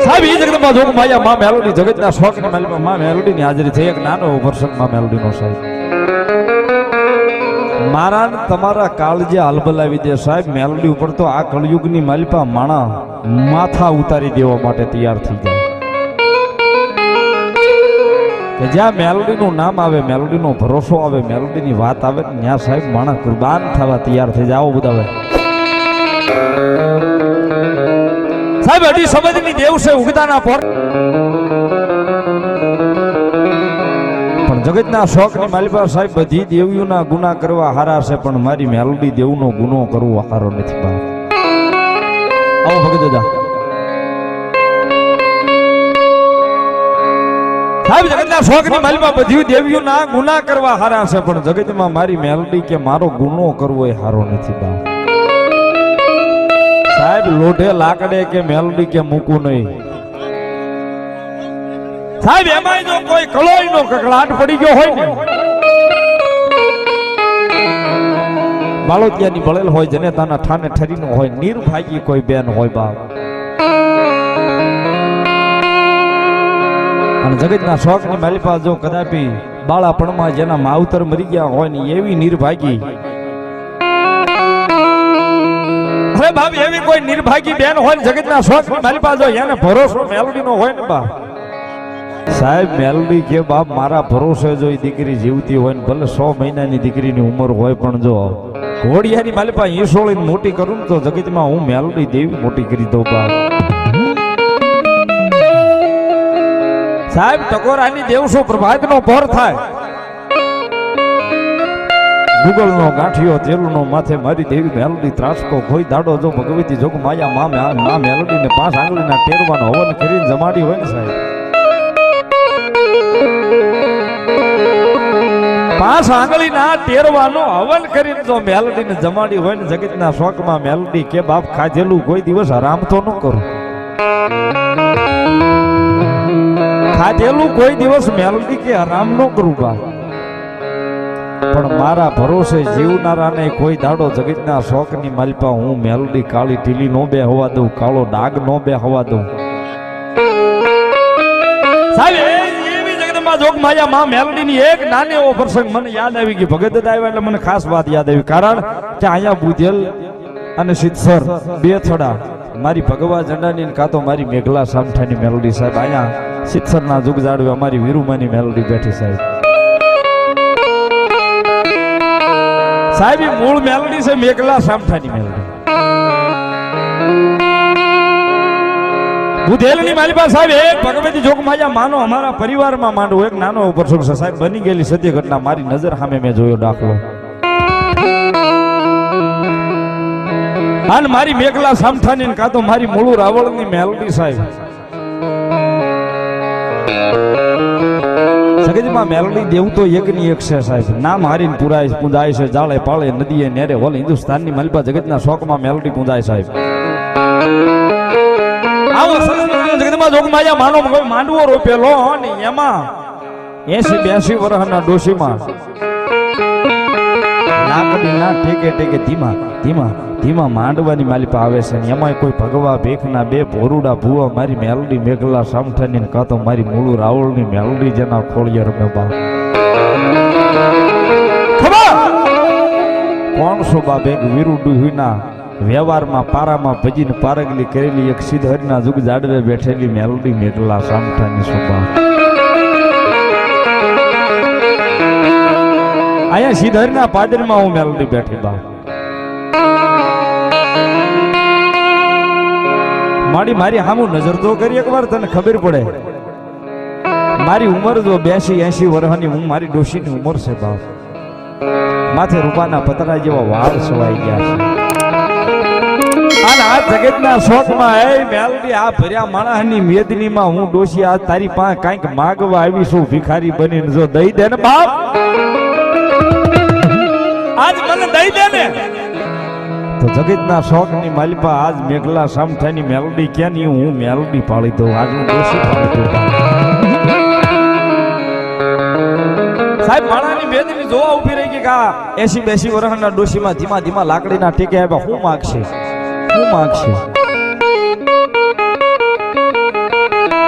સાહેબ ઈ જગતમાં જોગ માયા માં મેલોડી જગતના શોખની માલિકા માં મેલોડી ની હાજરી થઈ એક નાનો પ્રસંગ માં મેલોડી નો સાહેબ મારા ને તમારા કાળજે હલબલાવી દે સાહેબ મેલોડી ઉપર તો આ કળયુગની માલિકા માણા માથા ઉતારી દેવા માટે તૈયાર થઈ જાય કે જ્યાં મેલોડી નું નામ આવે મેલોડી નો ભરોસો આવે મેલોડી ની વાત આવે ત્યાં સાહેબ માણા કુરબાન થવા તૈયાર થઈ જાય. આવો બધા સાહેબ અઢી સમજની દેવ છે ઉગતાના પર પણ જગતના શોખની માલિકા સાહેબ બધી દેવીઓના ગુના કરવા હારા છે પણ મારી મેલોડી દેવનો ગુનો કરવો હારો નથી બા. આવો ભગત દાદા સાહેબ જગતના શોખની માલિકા બધી દેવીઓના ગુના કરવા હારા છે પણ જગતમાં મારી મેલોડી કે મારો ગુનો કરવો એ હારો નથી બા. સાહેબ લોઢે લાકડે કે મેલોડી કે મૂકવું નહીં સાહેબ એમાં જો કોઈ કલોઈ નો કકળાટ પડી ગયો હોય ને બાળોતિયાની બળેલ હોય જનેતાના ઠાને ઠરીનો હોય નિર્ભાગી કોઈ બેન હોય બાપ અને જગતના શોખની માલિકા જો કદાપી બાળાપણમાં જેના માવતર મરી ગયા હોય ને એવી નિર્ભાગી બાપ એવી કોઈ નિર્ભાગી બેન હોય જગતના શોખની માલિકા જો એને ભરોસો મેલોડી નો હોય ને બાપ સાહેબ મેલોડી કે બાપ મારા ભરોસે જો એ દીકરી જીવતી હોય ને ભલે 100 મહિનાની દીકરીની ઉંમર હોય પણ જો ઘોડિયાની માલિકા ઈસોળીને મોટી કરું ને તો જગતમાં હું મેલોડી દેવી મોટી કરી દઉં બાપ. સાહેબ ટકોરાની દેવસો પ્રભાતનો ભર થાય ગુગલનો ગાંઠિયો તેલનો માથે મારી દેવી મેલોડી ત્રાસકો કોઈ દાડો જો ભગવતી જોગ માયા માં મેલોડીને 5 આંગળીના ટેરવાનો હવન કરીને જમાડી હોય ને સાહેબ 5 આંગળીના ટેરવાનો હવન કરીને જો મેલોડીને જમાડી હોય ને જગતના શોખમાં મેલોડી કે બાપ ખાધેલું કોઈ દિવસ હરામ તો ન કરું ખાધેલું કોઈ દિવસ મેલોડી કે હરામ ન કરું બાપ પણ મારા ભરોસે જીવનારાને કોઈ દાડો જગતના શોખની માલિકા હું મેલોડી કાળી ઢીલી નો બે હોવા દઉં કાળો ડાગ નો બે હોવા દઉં સાહેબ એવી જગતમાં જોગ માયા માં મેલોડી ની એક નાની એવો પ્રસંગ મને યાદ આવી ગઈ ભગત દાદા આવ્યા એટલે મને ખાસ વાત યાદ આવી કારણ કે અહીંયા બુધેલ અને સિદ્ધસર બે થડા મારી ભગવા ઝંડાની કાં તો મારી મેઘલા સામઠાની મેલોડી સાહેબ અહીંયા સિદ્ધસરના જુગ જાડવે અમારી વીરુમાની મેલોડી બેઠી સાહેબ સાહેબ મૂળ મેલોડી છે મેઘલા સામઠાની મેલોડી બુધેલની માલિકા સાહેબ એક ભગવતી જોગ માયા માનો અમારા પરિવારમાં માંડવો એક નાનો પ્રસંગ છે સાહેબ બની ગયેલી સત્ય ઘટના મારી નજર સામે મેં જોયો દાખલો અને મારી મેઘલા સામઠાની કાં તો મારી મૂળ રાવળની મેલોડી સાહેબ સગજમાં મેલોડી દેવું તો એકની એક છે સાહેબ નામ હારીને પુરાય પૂંજાય છે જાળે પાળે નદીએ નેરે હોલ હિન્દુસ્તાનની માલિકા જગતના શોખમાં મેલોડી પૂંજાય સાહેબ આવો જગતમાં જોગ માયા માનો કોઈ માંડવો રોપેલો ને એમાં 80-82 વર્ષના ડોશીમાં લાકડીના ટેકે ટેકે ધીમા ધીમા ધીમા માંડવાની માલિકા આવે છે ને એમાં કોઈ ભગવા ભેખના બે ભોરુડા ભૂવા મારી મેલોડી મેઘલા સામઠાની કાં તો મારી મૂળ રાવળની મેલોડી જેના ખોળિયા રમે બા ખબર કોણ છો બા બેગ વીરુડું હુના વ્યવહારમાં પારામાં ભજીને પારગલી કરેલી એક સિદ્ધહરના જુગ જાડવે બેઠેલી મેલોડી મેઘલા સામઠાની શોભા અહીંયા સિદ્ધહરના પાદરમાં હું મેલોડી બેઠી બા મારી હામું નજર તો કરી એકવાર તને ખબર પડે મારી ઉંમર જો 82-80 વર્ષની હું મારી ડોશીની ઉંમર છે બાપ માથે રૂપાના પતરા જેવા વાળ સવાઈ ગયા છે અને આ જગતના શોખમાં એ મેલોડી આ ભર્યા માણસની મેદનીમાં હું ડોશી આ તારી પાસે કાંઈક માગવા આવી છું ભિખારી બનીને જો દઈ દે ને બાપ આજ મને દઈ દે ને તો જગતના શોખની માલિકા આજ મેઘલા સામઠાની મેલોડી ક્યાંની હું મેલોડી પાળી દઉં આજ હું ડોશી પાળી દઉં સાહેબ માણાની મેદની જોવા ઉભી રહી કે 80-82 વર્ષના ડોશીમાં ધીમા ધીમા લાકડીના ટેકે આવ્યા હું માગશે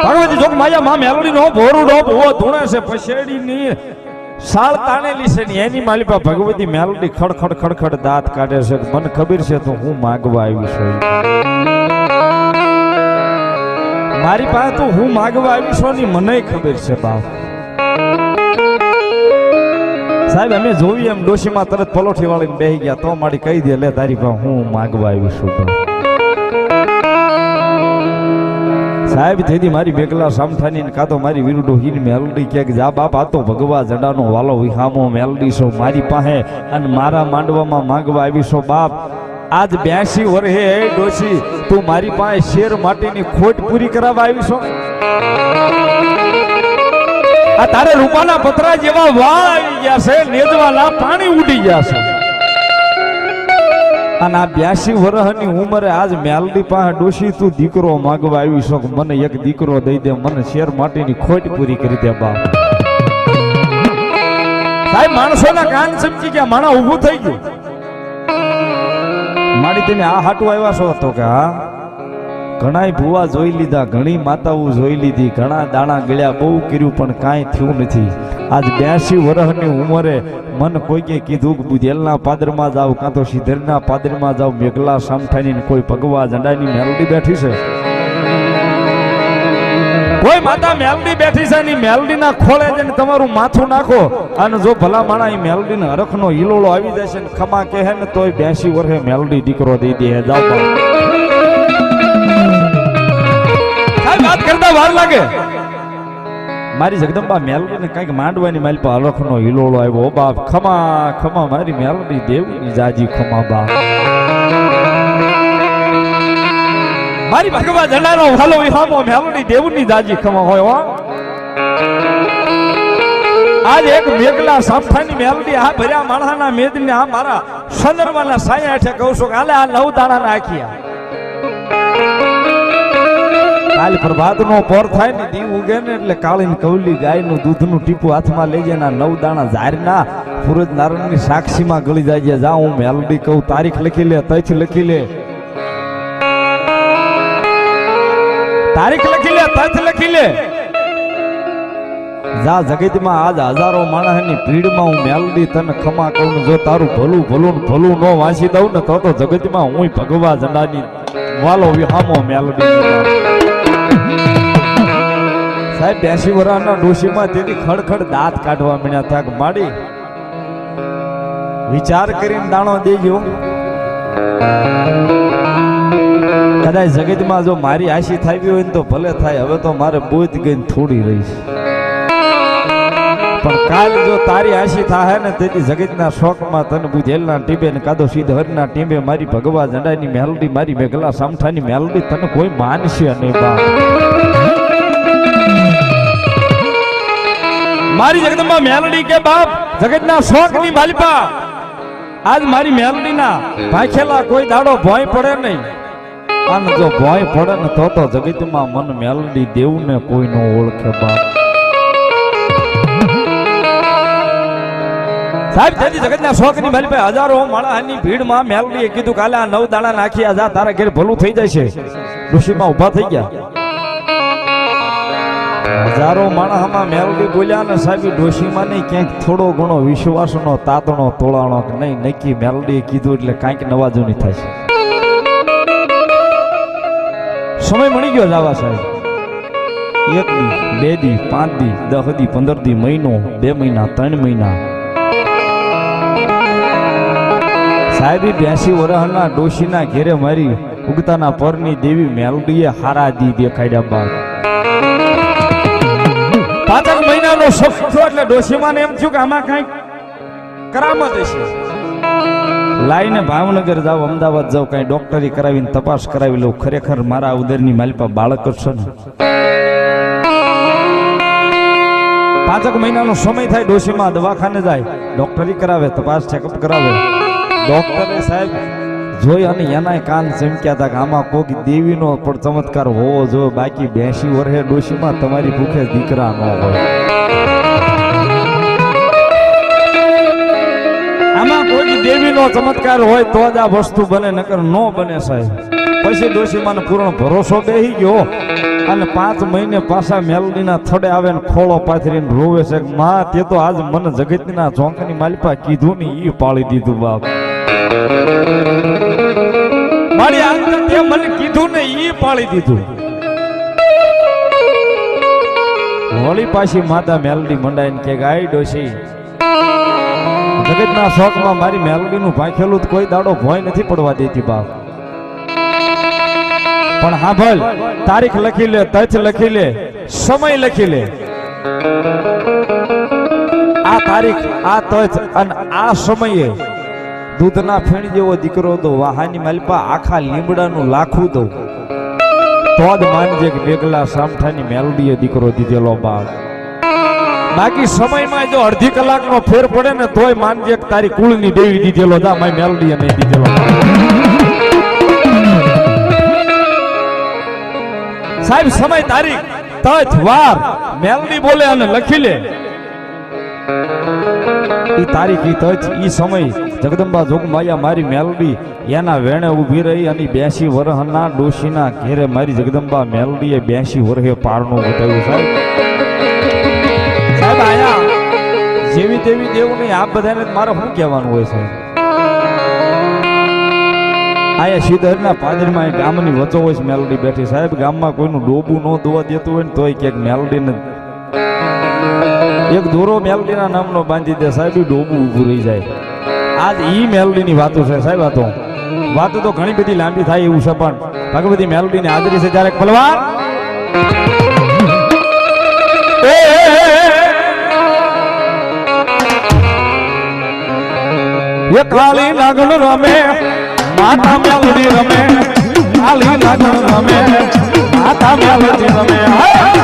ભગવતી જોગ માયા માં મેલડી નો ભોરું નો ભૂવો ધૂણે છે પછેડી ની સાળ તાણેલી છે ને એની માલિપા ભગવતી મેલડી ખડખડ ખડખડ દાંત કાઢે છે મને ખબર છે તો હું માગવા આવી છું મારી પાસે તો હું માગવા આવી છું ની મને ખબર છે બાપ સાહેબ અમે જોયું એમ ડોશીમાં તરત પલોઠી વાળીને બેહી ગયા તો મારી કહી દે લે તારી પાસે હું માગવા આવી છું સાહેબ તેથી મારી મેઘલા સામઠાની ને કાતો મારી વીરુડો હીન મેલડી કે જા બાપ આ તો ભગવા જડાનો વાલો વિહામો મેલડી છો મારી પાસે અને મારા માંડવામાં માંગવા આવી છો બાપ આજ 82 વર્ષે હે ડોશી તું મારી પાસે શેર માટીની ખોટ પૂરી કરાવવા આવી છો આ તારે રૂપાના પતરા જેવા વાળ આવી ગયા છે નેજવાના પાણી ઉડી ગયા છે અને આ 82 વર્ષની ઉંમરે આજ મેલડી પાસે ડોશી તું દીકરો માંગવા આવી છો મને એક દીકરો દઈ દે મને શેર માટીની ખોટ પૂરી કરી દે બાપ સાહેબ માણસોના કાન સમજી ગયા માણા ઊભું થઈ ગયું માડી તમે આ હાટું આવ્યા છો તો કે હા ઘણાય ભુવા જોઈ લીધા ઘણી માતાઓ જોઈ લીધી ઘણા દાણા ગળ્યા બહુ કર્યું પણ કાંઈ થયું નથી આજ 82 વર્ષની ઉંમરે મન કોઈએ કીધું કે બુધેલના પાદરમાં જાવ કાં તો સિદ્ધરના પાદરમાં જાવ મેઘલા સામઠાની કોઈ ભગવા ઝંડાની મેલડી બેઠી છે કોઈ માતા મેલડી બેઠી છે ની મેલડીના ખોળે જઈને તમારું માથું નાખો અને જો ભલા માણા એ મેલડીને હરખનો હિલોળો આવી જશે ને ખમા કહે ને તોય 82 વર્ષે મેલડી દીકરો દઈ દે જાવ વાત કરતા વાર લાગે મારી જગદંબા મેલડી ને કઈક માંડવાની મારી પર અલખનો હિલોળો આવ્યો બાપ ખમા ખમા મારી મેલડી દેવની જાજી ખમા બાપ મારી ભગવા જડાનો ભાલો વિહામો મેલડી દેવની જાજી ખમા હોય હો આજ એક મેઘલા સામઠાની મેલડી આ ભર્યા માણસાના મેદને આ મારા સંદર્ભના સાયા હેઠે કહું છું કે હાલે આ 9 દાણા નાખ્યા કાલ પ્રભાત નો પોર થાય ને દી ઉગે ને એટલે કાળી કવલી ગાય નું દૂધ નું ટીપું હાથમાં લઈ જાય 9 દાણા ઝારના સૂરજ નારાયણ ની સાક્ષીમાં ગળી જાય જા હું મેલડી કહું તારીખ લખી લે તથ લખી લે તારીખ લખી લે તથ લખી લે જા જગતમાં આજ હજારો માણસની ભીડમાં હું મેલડી તને ખમા કહું જો તારું ભલું ભલું ભલું નો વાંચી દઉં ને તો જગતમાં હું ભગવા જડાની વાલો વિહામો મેલડી સાહેબ 82 વર્ષના ડોશીમાં તેથી ખડખડ દાંત કાઢવા મળ્યા થાક માડી વિચાર કરીને દાણો દેજો કદાચ જગતમાં જો મારી આશી થાવી હોય ને તો ભલે થાય હવે તો મારે બોધ ગઈને થોડી રહીશ પણ કાલ જો તારી આશી થાય ને તેથી જગતના શોકમાં તને બુધેલના ટીબે ને કાદો સિદ્ધહરના ટીબે મારી ભગવા જડાની મેલડી મારી મેઘલા સામઠાની મેલડી તને કોઈ માનશે નહીં બાપ મારી જગદંબા મેલડી કે બાપ જગતના શોકની માલિપા આજ મારી મેલડીના ભાખેલા કોઈ દાડો ભોય પડે નહીં અને જો ભોય પડે ને તો જગતમાં મન મેલડી દેવને કોઈ નો ઓળખે બાપ સાહેબ તેથી જગતના શોકની માલિપા હજારો માણસની ભીડમાં મેલડીએ કીધું કાલે આ 9 દાણા નાખી આજા તારા ઘેર ભલું થઈ જાય છે ઋષિમાં ઊભા થઈ ગયા હજારો માણસમાં મેલડી બોલ્યા ને સાહેબ ડોશીમાં નહીં ક્યાંક થોડો ઘણો વિશ્વાસનો તાતણો તોળાણો નહીં નક્કી મેલડીએ કીધું એટલે કાંઈક નવાજૂની થાય છે સમય મળી ગયો જાવા સાહેબ 1 દી 2 દી 5 દી 10 દી 15 દી મહિનો 2 મહિના 3 મહિના સાહેબી 82 વર્ષના ડોશીના ઘેરે મારી ઉગતાના પરની દેવી મેલડીએ હારા દી દેખાડ્યા બાદ 5 મહિનાનો સફર એટલે ડોશીમાને એમ થયું કે આમાં કઈક કરામત હશે લાઈને ભાવનગર જાવ અમદાવાદ જાવ કઈ ડોક્ટરી કરાવીને તપાસ કરાવી લઉં ખરેખર મારા ઉદરની માલિપા બાળક છે ને 5 મહિનાનો સમય થાય ડોશીમાં દવાખાને જાય ડોક્ટરી કરાવે તપાસ ચેકઅપ કરાવે ડોક્ટરે સાહેબ જોઈ અને એના કાન ચમક્યા હતા કે આમાં કોઈક દેવીનો પણ ચમત્કાર હોવો જોઈએ બાકી 82 વર્ષે ડોશીમાં તમારી ભૂખે દીકરા ન હોય આમાં કોઈ દેવીનો ચમત્કાર હોય તો જ આ વસ્તુ બને નકર ન બને સાહેબ પછી ડોશીમાને પૂર્ણ ભરોસો બેહી ગયો અને 5 મહિને પાછા મેલડીના થડે આવે ને ખોળો પાથરીને રોવે છે કે માં તે તો આજ મને જગતના ચોંકની માલિપા કીધું ને ઈ પાળી દીધું બાપ મારી આજ તે મને કીધું ને ઈ પાળી દીધું હોળી પાછી માતા મેલડી મંડાઈને કે ગાય ડોશી જગતના શોખમાં મારી મેલડીનું ભાંખેલું તો કોઈ દાડો ભોય નથી પડવા દેતી બાપ પણ હા ભલ તારીખ લખી લે તથ લખી લે સમય લખી લે આ તારીખ આ તથ અને આ સમયે દૂધના ફેણ જેવો દીકરો દો વાહાની માલપા આખા લીમડાનું લાખું દઉં તો જ માનજે કે બેગલા સામઠાની મેલડીએ દીકરો દીધેલો બાપ બાકી સમયમાં જો અડધી કલાકનો ફેર પડે ને તોય માનજે કે તારી કુળની દેવી દીધેલો જા મારી મેલડીએ નહીં દીધેલો સાહેબ સમય તારીખ તથ વાર મેલડી બોલે અને લખી લે ઈ તારીખ ઈ તથ ઈ સમય જગદંબા જોગમાયા મારી મેલડી એના વેણે ઊભી રહી અને 82 વર્ષના ડોશીના ઘેરે મારી જગદંબા મેલડીએ 82 વર્ષે પારણું બતાવ્યું સાહેબ સાહેબ આયા જેવી તેવી દેવ નહીં આ બધાને મારે શું કહેવાનું હોય છે આયા શીધરના પાદરમાં ગામની વચ્ચો હોય મેલડી બેઠી સાહેબ ગામમાં કોઈનું ડોબું ન દોવા દેતું હોય ને તોય ક્યાંક મેલડીને એક દોરો મેલડીના નામનો બાંધી દે સાહેબ ડોબું ઊભું રહી જાય આજ ઈ મેલડીની વાતો છે સાહેબ વાતો તો ઘણી બધી લાંબી થાય એવું છે પણ ભગવતી મેલડીની હાજરી છે જ્યારે પલવાન એ કાળી નાગણ રમે માતા મેલડી રમે કાળી નાગણ રમે માતા મેલડી રમે